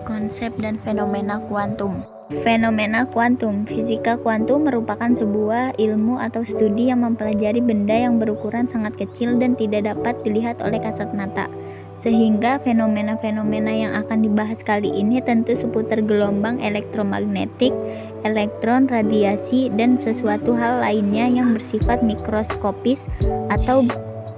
Konsep dan fenomena kuantum. Fenomena kuantum. Fisika kuantum merupakan sebuah ilmu atau studi yang mempelajari benda yang berukuran sangat kecil dan tidak dapat dilihat oleh kasat mata. Sehingga fenomena-fenomena yang akan dibahas kali ini tentu seputar gelombang elektromagnetik, elektron, radiasi, dan sesuatu hal lainnya yang bersifat mikroskopis atau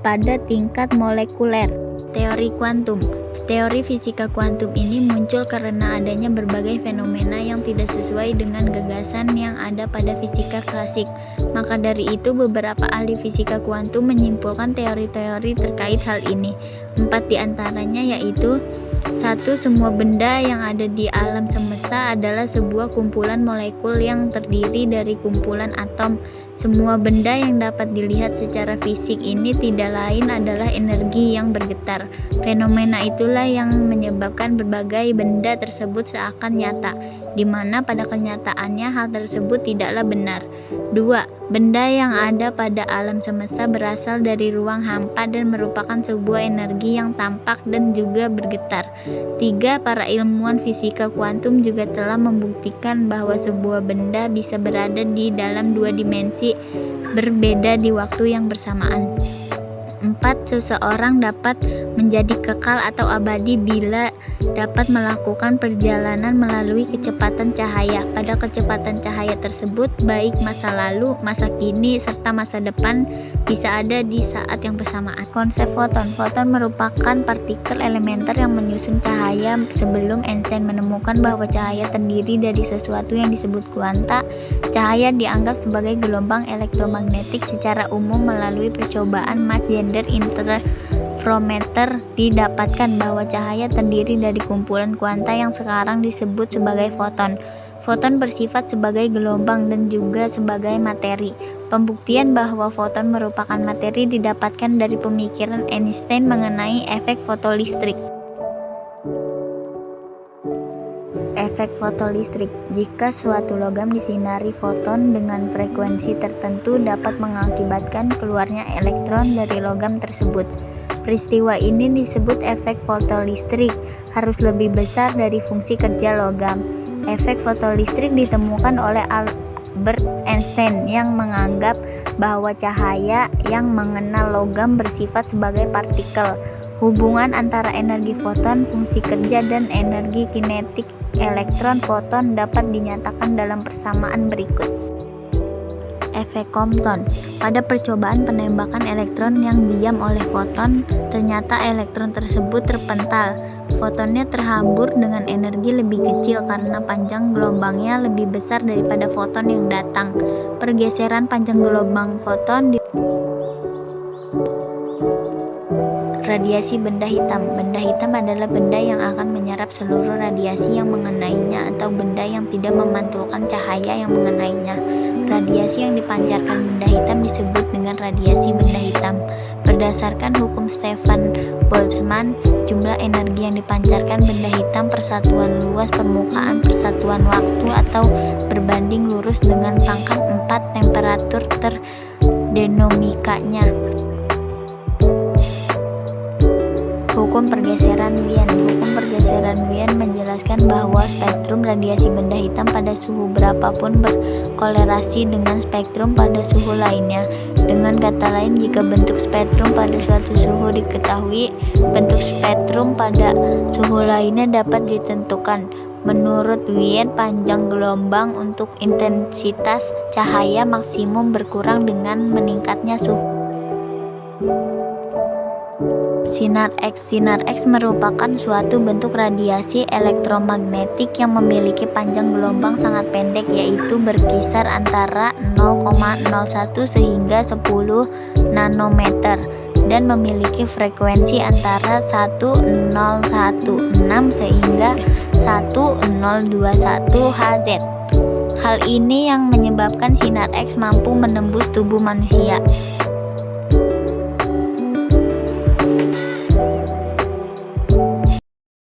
pada tingkat molekuler. Teori kuantum. Teori fisika kuantum ini muncul karena adanya berbagai fenomena yang tidak sesuai dengan gagasan yang ada pada fisika klasik. Maka dari itu beberapa ahli fisika kuantum menyimpulkan teori-teori terkait hal ini. 4 diantaranya yaitu: 1. Semua benda yang ada di alam semesta adalah sebuah kumpulan molekul yang terdiri dari kumpulan atom. Semua benda yang dapat dilihat secara fisik ini tidak lain adalah energi yang bergetar. Fenomena itulah yang menyebabkan berbagai benda tersebut seakan nyata, di mana pada kenyataannya hal tersebut tidaklah benar. 2. Benda yang ada pada alam semesta berasal dari ruang hampa dan merupakan sebuah energi yang tampak dan juga bergetar. 3. Para ilmuwan fisika kuantum juga telah membuktikan bahwa sebuah benda bisa berada di dalam 2 dimensi berbeda di waktu yang bersamaan. 4. Seseorang dapat menjadi kekal atau abadi bila dapat melakukan perjalanan melalui kecepatan cahaya. Pada kecepatan cahaya tersebut, baik masa lalu, masa kini, serta masa depan bisa ada di saat yang bersamaan. Konsep foton. Foton merupakan partikel elementer yang menyusun cahaya. Sebelum Einstein menemukan bahwa cahaya terdiri dari sesuatu yang disebut kuanta, cahaya dianggap sebagai gelombang elektromagnetik. Secara umum melalui percobaan mass gender interferometer didapatkan bahwa cahaya terdiri dari kumpulan kuanta yang sekarang disebut sebagai foton. Foton bersifat sebagai gelombang dan juga sebagai materi. Pembuktian bahwa foton merupakan materi didapatkan dari pemikiran Einstein mengenai efek fotolistrik. Efek fotolistrik. Jika suatu logam disinari foton dengan frekuensi tertentu dapat mengakibatkan keluarnya elektron dari logam tersebut. Peristiwa ini disebut efek fotolistrik, harus lebih besar dari fungsi kerja logam. Efek fotolistrik ditemukan oleh Albert Einstein yang menganggap bahwa cahaya yang mengenal logam bersifat sebagai partikel. Hubungan antara energi foton, fungsi kerja, dan energi kinetik elektron foton dapat dinyatakan dalam persamaan berikut. Efek Compton. Pada percobaan penembakan elektron yang diam oleh foton, ternyata elektron tersebut terpental. Fotonnya terhambur dengan energi lebih kecil karena panjang gelombangnya lebih besar daripada foton yang datang. Pergeseran panjang gelombang foton Radiasi benda hitam. Benda hitam adalah benda yang akan menyerap seluruh radiasi yang mengenainya atau benda yang tidak memantulkan cahaya yang mengenainya. Radiasi yang dipancarkan benda hitam disebut dengan radiasi benda hitam. Berdasarkan hukum Stefan Boltzmann, jumlah energi yang dipancarkan benda hitam persatuan luas permukaan persatuan waktu atau berbanding lurus dengan pangkat 4 temperatur terdenomikanya. Hukum pergeseran Wien. Hukum pergeseran Wien menjelaskan bahwa spektrum radiasi benda hitam pada suhu berapapun berkolerasi dengan spektrum pada suhu lainnya. Dengan kata lain, jika bentuk spektrum pada suatu suhu diketahui, bentuk spektrum pada suhu lainnya dapat ditentukan. Menurut Wien, panjang gelombang untuk intensitas cahaya maksimum berkurang dengan meningkatnya suhu. Sinar X. Sinar X merupakan suatu bentuk radiasi elektromagnetik yang memiliki panjang gelombang sangat pendek, yaitu berkisar antara 0,01 sehingga 10 nanometer dan memiliki frekuensi antara 1016 sehingga 1021 Hz. Hal ini yang menyebabkan sinar X mampu menembus tubuh manusia.